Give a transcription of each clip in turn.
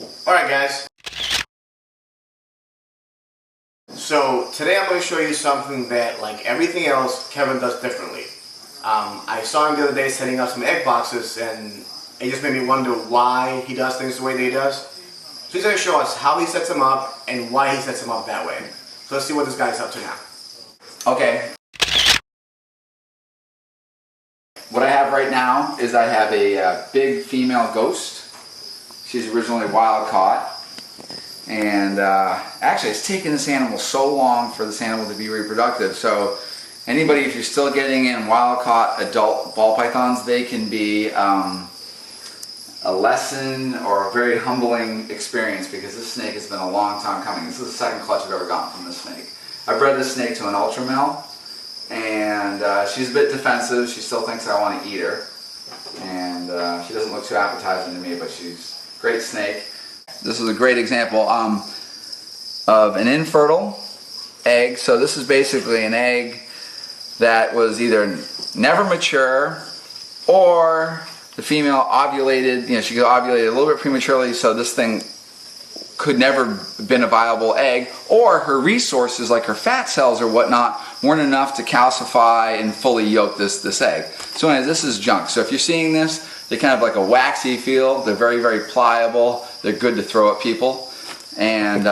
Alright guys, so today I'm going to show you something that, like everything else, Kevin does differently. I saw him the other day setting up some egg boxes and it just made me wonder why he does things the way that he does. So he's going to show us how he sets them up and why he sets them up that way. So let's see what this guy's up to now. Okay. What I have right now is I have a big female ghost. She's originally wild caught. And actually it's taken this animal so long for this animal to be reproductive. So anybody, if you're still getting in wild caught adult ball pythons, they can be a lesson or a very humbling experience, because this snake has been a long time coming. This is the second clutch I've ever gotten from this snake. I bred this snake to an ultra male, and she's a bit defensive. She still thinks I want to eat her, and she doesn't look too appetizing to me, but she's a great snake. This is a great example of an infertile egg. So this is basically an egg that was either never mature, or the female ovulated, she ovulated a little bit prematurely, so this thing could never been a viable egg, or her resources like her fat cells or whatnot weren't enough to calcify and fully yolk this egg. So anyway, this is junk. So if you're seeing this, they kind of like a waxy feel. They're very, very pliable. They're good to throw at people. And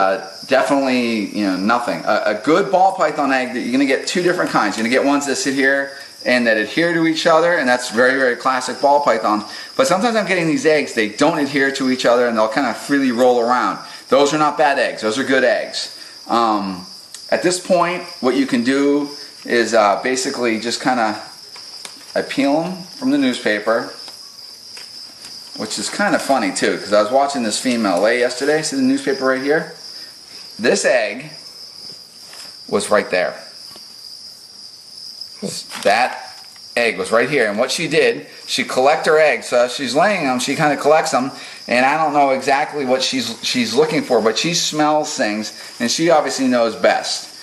definitely, nothing. A good ball python egg, that you're going to get two different kinds. You're going to get ones that sit here and that adhere to each other, and that's very, very classic ball python. But sometimes I'm getting these eggs, they don't adhere to each other and they'll kind of freely roll around. Those are not bad eggs. Those are good eggs. At this point, what you can do is basically just kind of, I peel them from the newspaper, which is kind of funny too, because I was watching this female lay yesterday. See the newspaper right here? This egg was right there. That egg was right here, and what she did, she collects her eggs. So as she's laying them, she kind of collects them, and I don't know exactly what she's looking for, but she smells things, and she obviously knows best.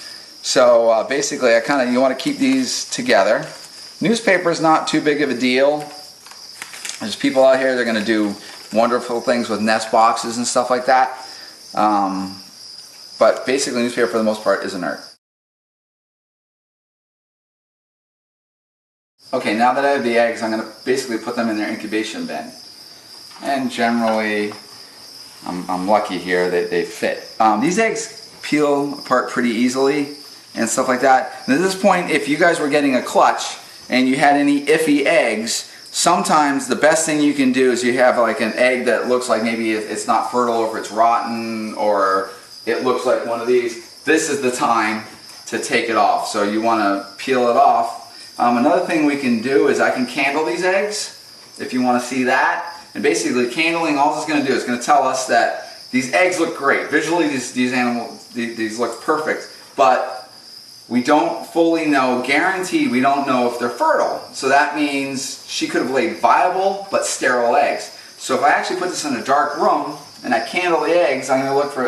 So basically, you want to keep these together. Newspaper is not too big of a deal. There's people out here that are going to do wonderful things with nest boxes and stuff like that. But basically, newspaper for the most part is inert. Okay, now that I have the eggs, I'm going to basically put them in their incubation bin. And generally, I'm lucky here that they fit. These eggs peel apart pretty easily and stuff like that. And at this point, if you guys were getting a clutch and you had any iffy eggs, sometimes the best thing you can do is you have like an egg that looks like maybe it's not fertile, or if it's rotten, or it looks like one of these. This is the time to take it off. So you want to peel it off. Another thing we can do is I can candle these eggs, if you want to see that. And basically candling, all this is going to do is going to tell us that these eggs look great. Visually these look perfect, but we don't fully know, guaranteed, we don't know if they're fertile. So that means she could have laid viable but sterile eggs. So if I actually put this in a dark room and I candle the eggs, I'm going to look for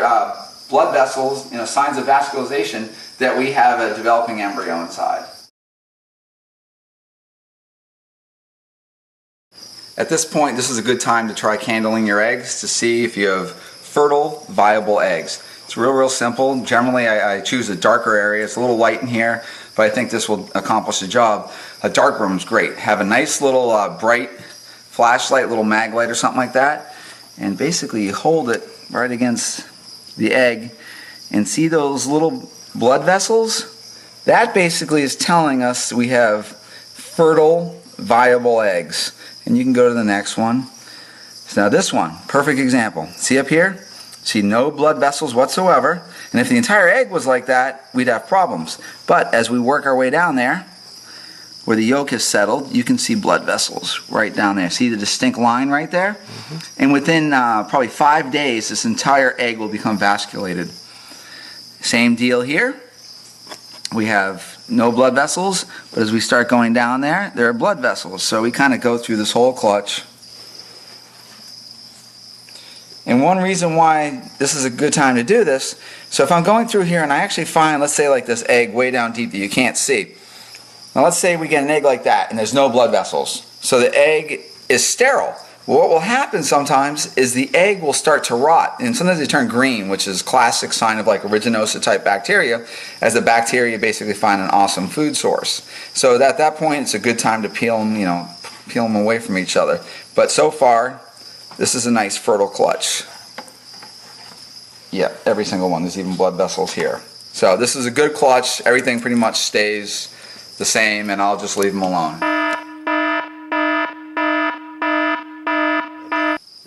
blood vessels, signs of vascularization that we have a developing embryo inside. At this point, this is a good time to try candling your eggs to see if you have fertile, viable eggs. It's real simple. Generally, I choose a darker area. It's a little light in here, but I think this will accomplish the job. A dark room is great. Have a nice little bright flashlight, little mag light or something like that, and basically you hold it right against the egg and see those little blood vessels? That basically is telling us we have fertile, viable eggs. And you can go to the next one. So now this one, perfect example. See up here? See no blood vessels whatsoever. And if the entire egg was like that, we'd have problems. But as we work our way down there, where the yolk is settled, you can see blood vessels right down there. See the distinct line right there? Mm-hmm. And within probably 5 days, this entire egg will become vasculated. Same deal here. We have no blood vessels, but as we start going down there are blood vessels. So we kind of go through this whole clutch. And one reason why this is a good time to do this, so if I'm going through here and I actually find, let's say like this egg way down deep that you can't see. Now let's say we get an egg like that and there's no blood vessels. So the egg is sterile, Well, what will happen sometimes is the egg will start to rot, and sometimes they turn green, which is classic sign of like aeruginosa type bacteria, as the bacteria basically find an awesome food source. So at that point, it's a good time to peel them, peel them away from each other. But so far, this is a nice fertile clutch. Yeah, every single one. There's even blood vessels here. So this is a good clutch. Everything pretty much stays the same, and I'll just leave them alone.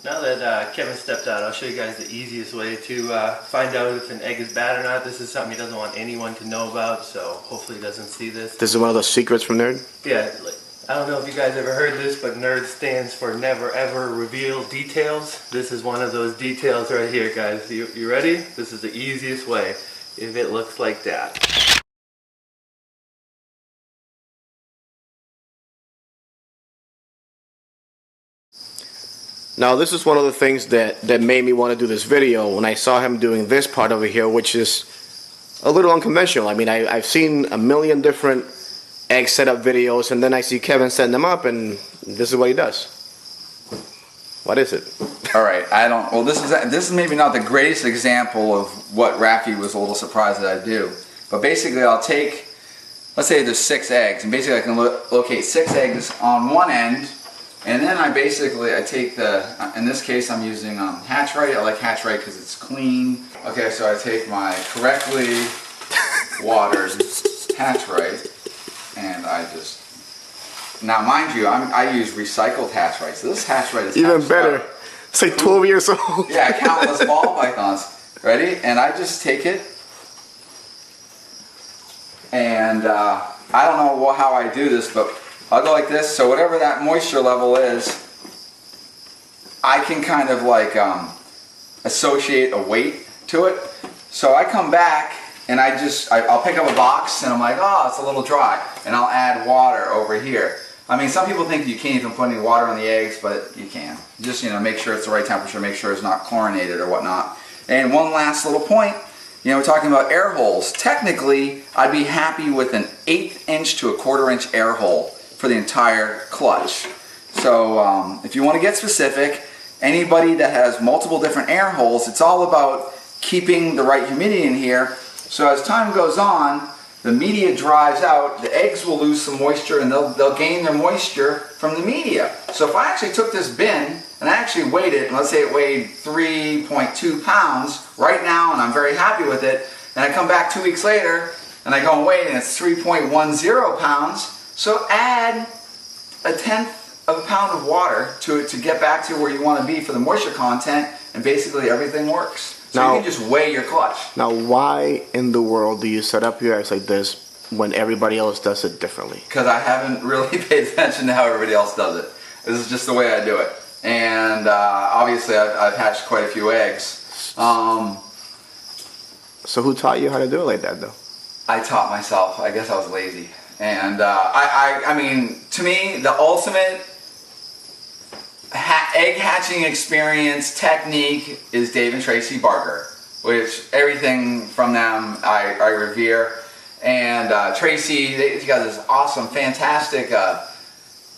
Now that Kevin stepped out, I'll show you guys the easiest way to find out if an egg is bad or not. This is something he doesn't want anyone to know about, so hopefully he doesn't see this. This is one of those secrets from Nerd? Yeah, I don't know if you guys ever heard this, but NERD stands for Never Ever Reveal Details. This is one of those details right here, guys. You ready? This is the easiest way, if it looks like that. Now this is one of the things that made me want to do this video when I saw him doing this part over here, which is a little unconventional. I mean, I've seen a million different egg setup videos, and then I see Kevin setting them up, and this is what he does. What is it? All right, well, this is maybe not the greatest example of what Rafi was a little surprised that I do. But basically I'll take, let's say there's 6 eggs, and basically I can locate 6 eggs on one end, and then I take in this case I'm using Hatch-Rite. I like Hatch-Rite because it's clean. Okay, so I take my correctly watered Hatch-Rite, and now mind you, I use recycled Hatch-Rite, so this Hatch-Rite is even better. It's like 12 years old. Yeah, countless ball pythons. Ready? And I just take it, and I don't know how I do this, but I'll go like this. So whatever that moisture level is, I can kind of like associate a weight to it. So I come back and I'll pick up a box and I'm like, oh, it's a little dry, and I'll add water over here. I mean, some people think you can't even put any water on the eggs, but you can. Just make sure it's the right temperature, make sure it's not chlorinated or whatnot. And one last little point, we're talking about air holes. Technically, I'd be happy with an 1/8 inch to a 1/4 inch air hole for the entire clutch. So if you want to get specific, anybody that has multiple different air holes, it's all about keeping the right humidity in here. So as time goes on, the media dries out, the eggs will lose some moisture, and they'll gain their moisture from the media. So if I actually took this bin and I actually weighed it, and let's say it weighed 3.2 pounds right now, and I'm very happy with it, and I come back 2 weeks later and I go and weigh it and it's 3.10 pounds, so add 1/10 of a pound of water to it to get back to where you want to be for the moisture content, and basically everything works. So you can just weigh your clutch. Now, why in the world do you set up your eggs like this when everybody else does it differently? Because I haven't really paid attention to how everybody else does it. This is just the way I do it. And obviously I've hatched quite a few eggs. So who taught you how to do it like that, though? I taught myself. I guess I was lazy. And I mean, to me, the ultimate egg hatching experience technique is Dave and Tracy Barker, which everything from them I revere. And Tracy, they got this awesome, fantastic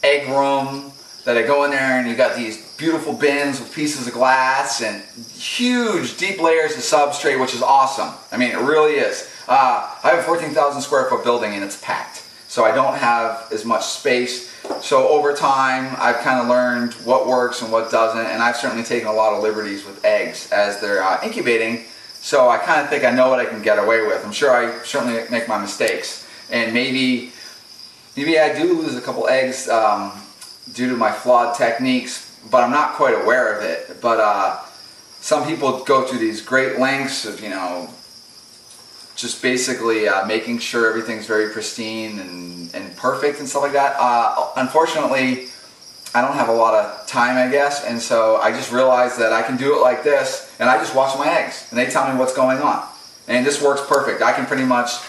egg room that I go in there, and you got these beautiful bins with pieces of glass and huge deep layers of substrate, which is awesome. I mean, it really is. I have a 14,000 square foot building and it's packed, so I don't have as much space. So over time, I've kind of learned what works and what doesn't, and I've certainly taken a lot of liberties with eggs as they're incubating. So I kind of think I know what I can get away with. I'm sure I certainly make my mistakes, and maybe I do lose a couple eggs due to my flawed techniques, but I'm not quite aware of it. But some people go through these great lengths of just basically making sure everything's very pristine and perfect and stuff like that. Unfortunately, I don't have a lot of time, I guess, and so I just realized that I can do it like this, and I just watch my eggs, and they tell me what's going on. And this works perfect. I can pretty much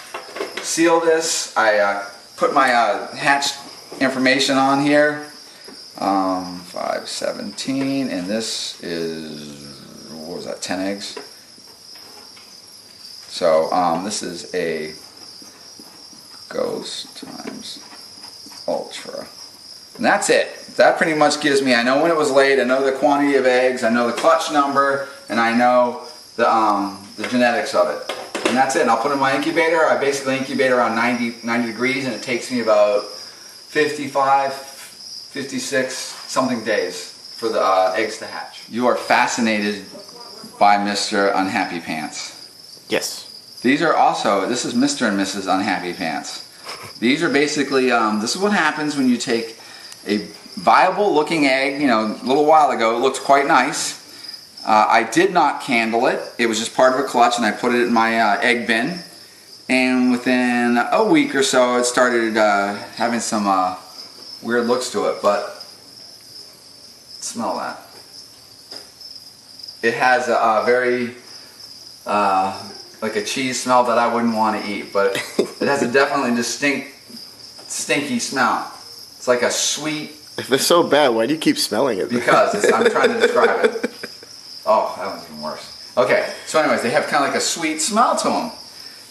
seal this. I put my hatched information on here, 517, and this is, what was that, 10 eggs? So this is a Ghost times Ultra. And that's it. that pretty much gives me, I know when it was laid, I know the quantity of eggs, I know the clutch number, and I know the genetics of it. And that's it. And I'll put it in my incubator. I basically incubate around 90 degrees, and it takes me about 55, 56 something days for the eggs to hatch. You are fascinated by Mr. Unhappy Pants. Yes. These are also, this is Mr. and Mrs. Unhappy Pants. These are basically, this is what happens when you take a viable looking egg, you know, a little while ago, it looked quite nice. I did not candle it. It was just part of a clutch, and I put it in my egg bin. And within a week or so, it started having some weird looks to it. But smell that. It has a very like a cheese smell that I wouldn't want to eat, but it has a definitely distinct stinky smell. It's like a sweet. If it's so bad, why do you keep smelling it? Because I'm trying to describe it. Oh, that one's even worse. Okay, so anyways, they have kind of like a sweet smell to them.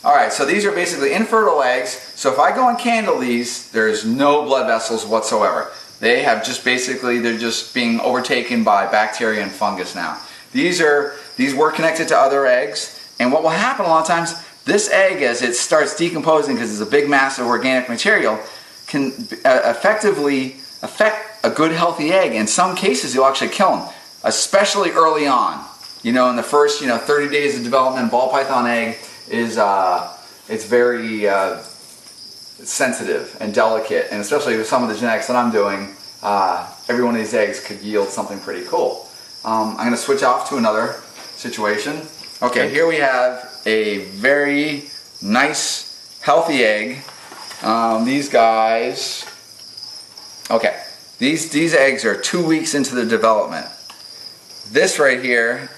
Alright, so these are basically infertile eggs. So if I go and candle these, there's no blood vessels whatsoever. They have just basically, they're just being overtaken by bacteria and fungus now. These were connected to other eggs, and what will happen a lot of times, this egg, as it starts decomposing because it's a big mass of organic material, can effectively affect a good healthy egg. In some cases, you'll actually kill them. Especially early on, you know, in the first 30 days of development, ball python egg is it's very sensitive and delicate, and especially with some of the genetics that I'm doing, every one of these eggs could yield something pretty cool. I'm going to switch off to another situation. Okay, here we have a very nice, healthy egg. These guys. Okay, these eggs are 2 weeks into their development. This right here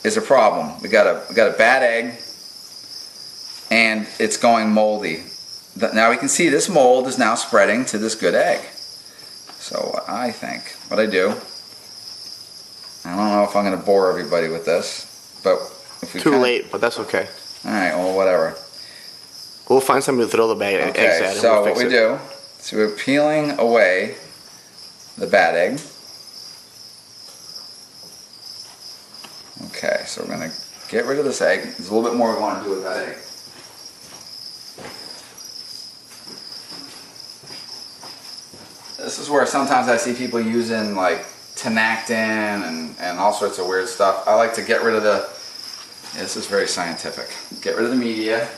is a problem. We got a bad egg, and it's going moldy. Now we can see this mold is now spreading to this good egg. So I think what I do, I don't know if I'm going to bore everybody with this, but if we Too late, but that's okay. All right, well, whatever. We'll find somebody to throw the bag eggs at. Okay, And so we'll what fix we it. do, so we're peeling away the bad egg. Okay, so we're going to get rid of this egg. There's a little bit more we want to do with that egg. This is where sometimes I see people using like tenactin and all sorts of weird stuff. I like to get rid of the, this is very scientific, get rid of the media.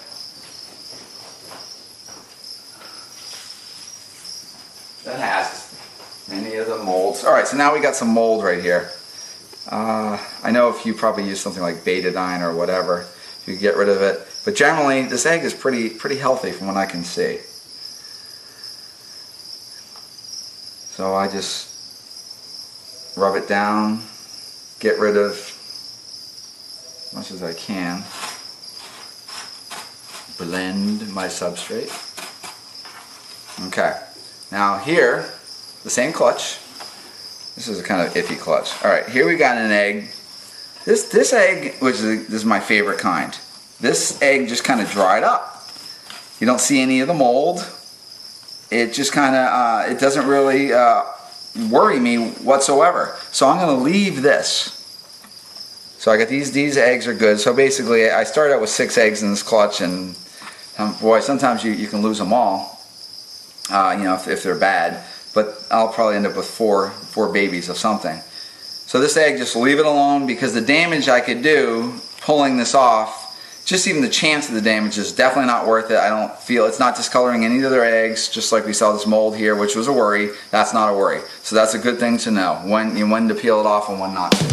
That has many of the molds. Alright, so now we got some mold right here. I know if you probably use something like betadine or whatever, you get rid of it. But generally, this egg is pretty healthy from what I can see. So I just rub it down, get rid of as much as I can, blend my substrate. Okay, now here, the same clutch. This is a kind of iffy clutch. Alright, here we got an egg. This egg, which is, this is my favorite kind, this egg just kind of dried up. You don't see any of the mold. It just kind of, it doesn't really worry me whatsoever. So I'm going to leave this. So I got these eggs are good. So basically I started out with 6 eggs in this clutch, and boy, sometimes you can lose them all, if they're bad. But I'll probably end up with four babies of something. So this egg, just leave it alone, because the damage I could do pulling this off, just even the chance of the damage is definitely not worth it. I don't feel, it's not discoloring any of their eggs, just like we saw this mold here, which was a worry. That's not a worry. So that's a good thing to know, when to peel it off and when not to.